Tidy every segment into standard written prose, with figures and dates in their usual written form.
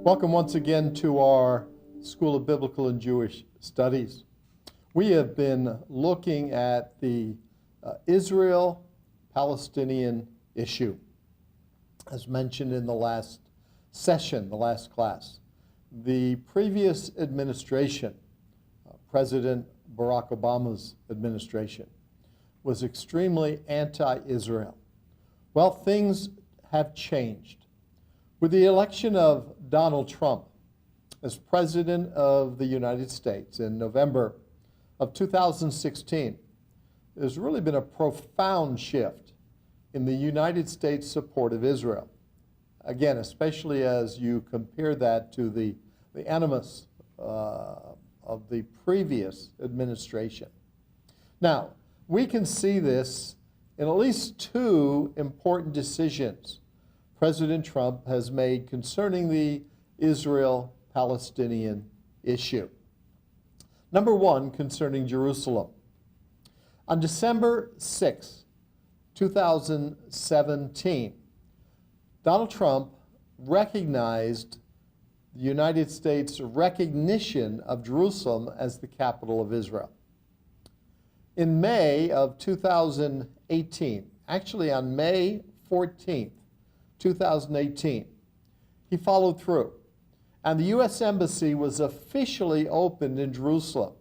Welcome once again to our School of Biblical and Jewish Studies. We have been looking at the Israel-Palestinian issue, as mentioned in the last session, the last class. The previous administration, President Barack Obama's administration, was extremely anti-Israel. Well, things have changed. With the election of Donald Trump as President of the United States in November of 2016, there's really been a profound shift in the United States' support of Israel. Again, especially as you compare that to the animus of the previous administration. Now, we can see this in at least two important decisions President Trump has made concerning the Israel-Palestinian issue. Number one, concerning Jerusalem. On December 6, 2017, Donald Trump recognized the United States' recognition of Jerusalem as the capital of Israel. In May of 2018, actually on May 14th, 2018, he followed through, and the U.S. Embassy was officially opened in Jerusalem.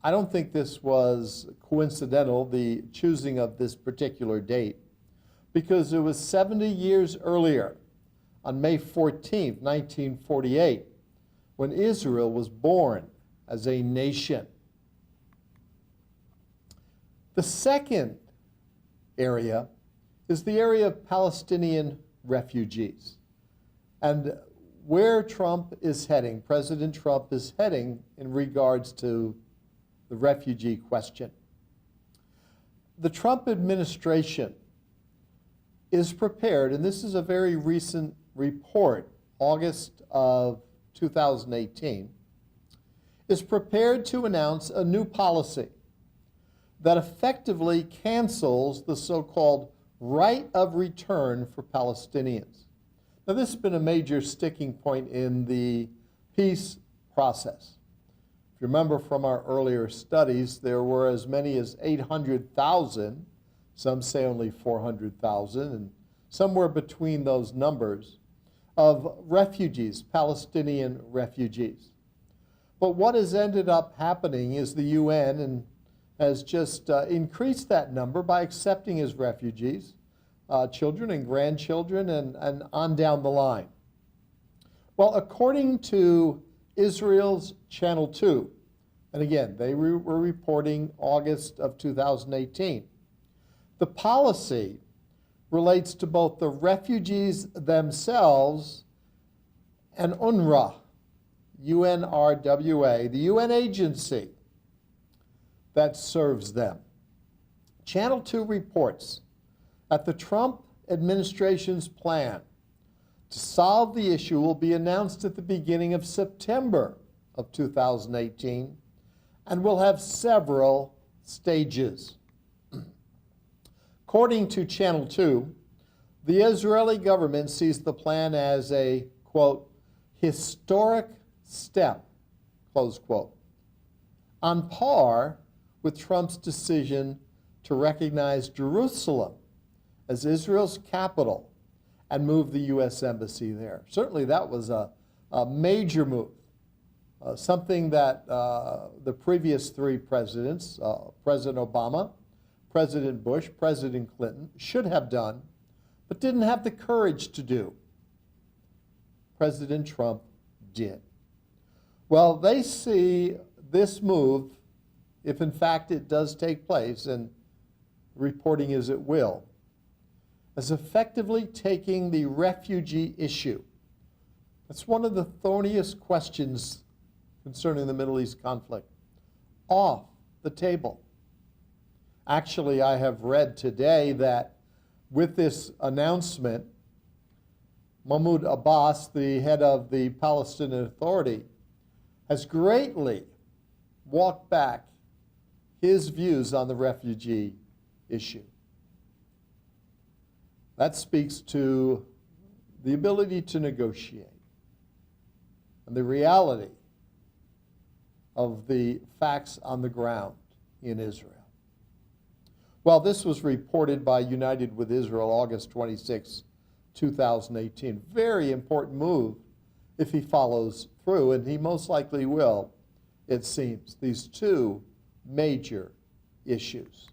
I don't think this was coincidental, the choosing of this particular date, because it was 70 years earlier, on May 14th, 1948, when Israel was born as a nation. The second area is the area of Palestinian refugees. And where Trump is heading, President Trump is heading in regards to the refugee question. The Trump administration is prepared, and this is a very recent report, August of 2018, is prepared to announce a new policy that effectively cancels the so-called right of return for Palestinians. Now, this has been a major sticking point in the peace process. If you remember from our earlier studies, there were as many as 800,000, some say only 400,000, and somewhere between those numbers, of refugees, Palestinian refugees. But what has ended up happening is the UN has just increased that number by accepting as refugees, children and grandchildren, and on down the line. Well, according to Israel's Channel 2, and again, they were reporting August of 2018, the policy relates to both the refugees themselves and UNRWA, UNRWA, the UN agency that serves them. Channel 2 reports that the Trump administration's plan to solve the issue will be announced at the beginning of September of 2018 and will have several stages. According to Channel 2, the Israeli government sees the plan as a, quote, historic step, close quote, on par with Trump's decision to recognize Jerusalem as Israel's capital and move the U.S. Embassy there. Certainly that was a major move, something that the previous three presidents, President Obama, President Bush, President Clinton, should have done, but didn't have the courage to do. President Trump did. Well, they see this move, if in fact it does take place, and reporting is it will, as effectively taking the refugee issue. That's one of the thorniest questions concerning the Middle East conflict, off the table. Actually, I have read today that with this announcement, Mahmoud Abbas, the head of the Palestinian Authority, has greatly walked back his views on the refugee issue. That speaks to the ability to negotiate, and the reality of the facts on the ground in Israel. Well, this was reported by United with Israel August 26, 2018. Very important move if he follows through, and he most likely will, it seems. These two major issues.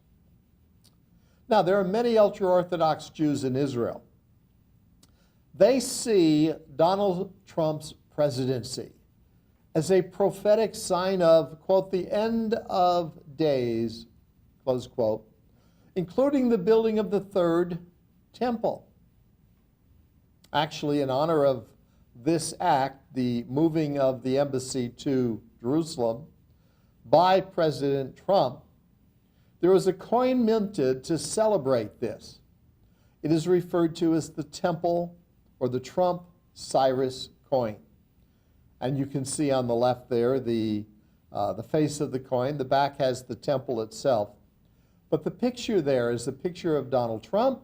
Now, there are many ultra-Orthodox Jews in Israel. They see Donald Trump's presidency as a prophetic sign of, quote, the end of days, close quote, including the building of the third temple. Actually, in honor of this act, the moving of the embassy to Jerusalem by President Trump, there was a coin minted to celebrate this. It is referred to as the Temple or the Trump-Cyrus coin. And you can see on the left there the face of the coin. The back has the temple itself. But the picture there is a picture of Donald Trump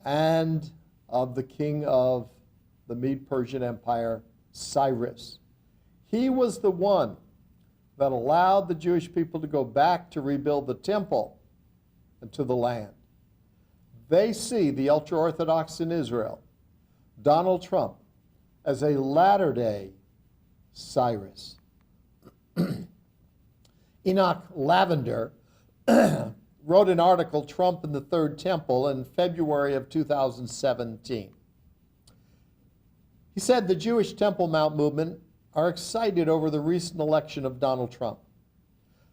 and of the king of the Mede-Persian Empire, Cyrus. He was the one that allowed the Jewish people to go back to rebuild the temple and to the land. They see, the ultra-Orthodox in Israel, Donald Trump as a latter-day Cyrus. Enoch Lavender wrote an article, Trump and the Third Temple, in February of 2017. He said the Jewish Temple Mount movement are excited over the recent election of Donald Trump.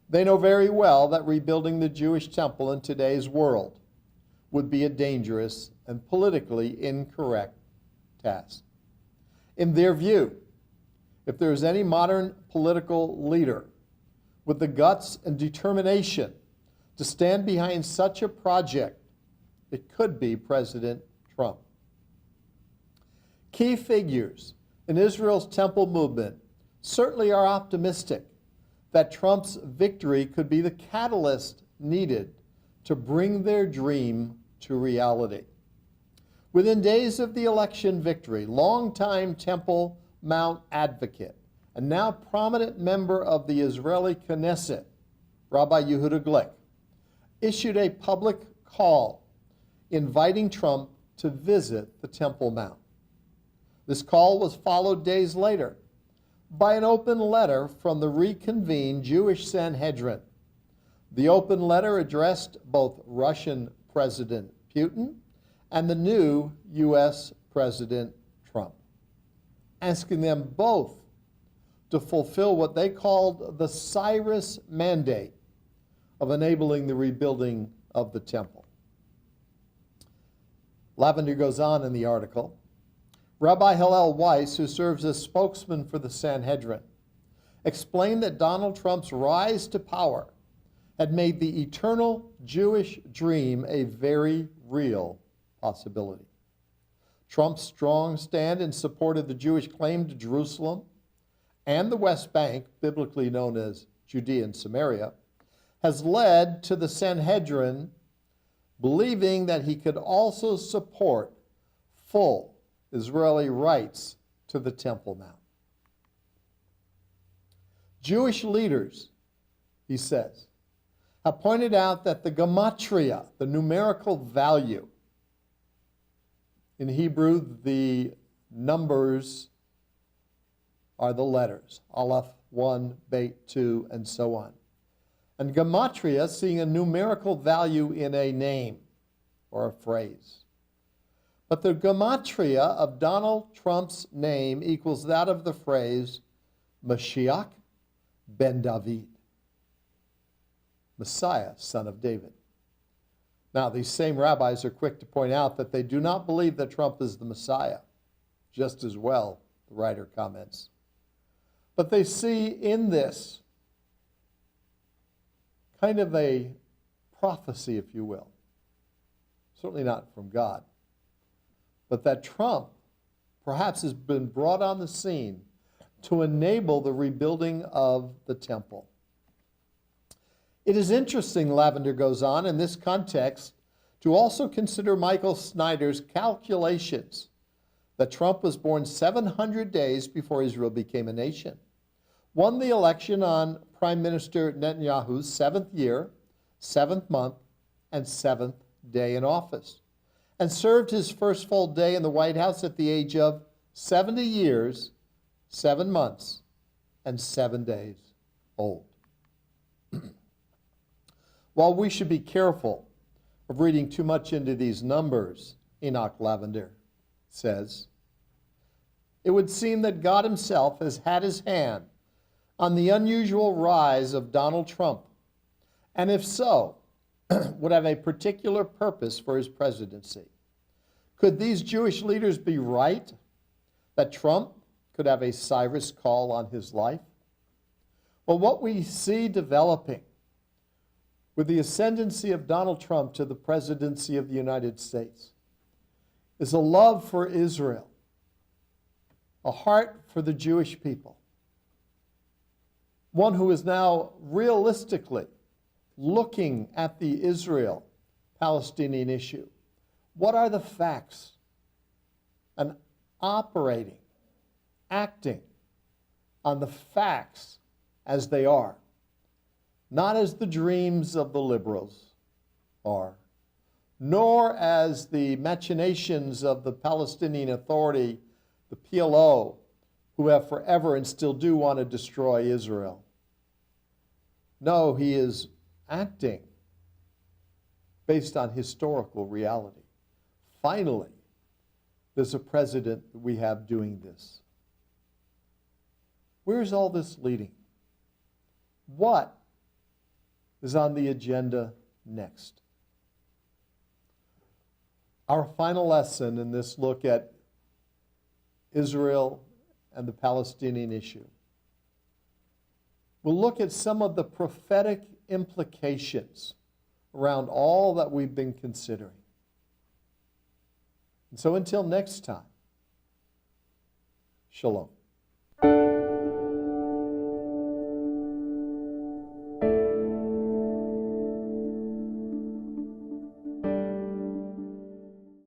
They know very well that rebuilding the Jewish temple in today's world would be a dangerous and politically incorrect task. In their view, if there is any modern political leader with the guts and determination to stand behind such a project, it could be President Trump. Key figures in Israel's temple movement certainly are optimistic that Trump's victory could be the catalyst needed to bring their dream to reality. Within days of the election victory, longtime Temple Mount advocate and now prominent member of the Israeli Knesset, Rabbi Yehuda Glick, issued a public call inviting Trump to visit the Temple Mount. This call was followed days later by an open letter from the reconvened Jewish Sanhedrin. The open letter addressed both Russian President Putin and the new U.S. President Trump, asking them both to fulfill what they called the Cyrus mandate of enabling the rebuilding of the temple. Lavender goes on in the article. Rabbi Hillel Weiss, who serves as spokesman for the Sanhedrin, explained that Donald Trump's rise to power had made the eternal Jewish dream a very real possibility. Trump's strong stand in support of the Jewish claim to Jerusalem and the West Bank, biblically known as Judea and Samaria, has led to the Sanhedrin believing that he could also support full Israeli rights to the Temple Mount. Jewish leaders, he says, have pointed out that the gematria, the numerical value, in Hebrew, the numbers are the letters, Aleph, 1, Bet, 2, and so on. And gematria, seeing a numerical value in a name or a phrase. But the gematria of Donald Trump's name equals that of the phrase Mashiach ben David, Messiah, son of David. Now, these same rabbis are quick to point out that they do not believe that Trump is the Messiah, just as well, the writer comments. But they see in this kind of a prophecy, if you will, certainly not from God, but that Trump perhaps has been brought on the scene to enable the rebuilding of the temple. It is interesting, Lavender goes on, in this context, to also consider Michael Snyder's calculations that Trump was born 700 days before Israel became a nation, won the election on Prime Minister Netanyahu's 7th year, 7th month, and 7th day in office, and served his first full day in the White House at the age of 70 years, 7 months, and 7 days old. While we should be careful of reading too much into these numbers, Enoch Lavender says, it would seem that God himself has had his hand on the unusual rise of Donald Trump, and if so, would have a particular purpose for his presidency. Could these Jewish leaders be right that Trump could have a Cyrus call on his life? Well, what we see developing with the ascendancy of Donald Trump to the presidency of the United States is a love for Israel, a heart for the Jewish people, one who is now realistically looking at the Israel-Palestinian issue. What are the facts? And operating, acting on the facts as they are, not as the dreams of the liberals are, nor as the machinations of the Palestinian Authority, the PLO, who have forever and still do want to destroy Israel. No, he is acting based on historical reality. Finally, there's a president that we have doing this. Where's all this leading? What is on the agenda next? Our final lesson in this look at Israel and the Palestinian issue. We'll look at some of the prophetic implications around all that we've been considering. And so until next time, shalom.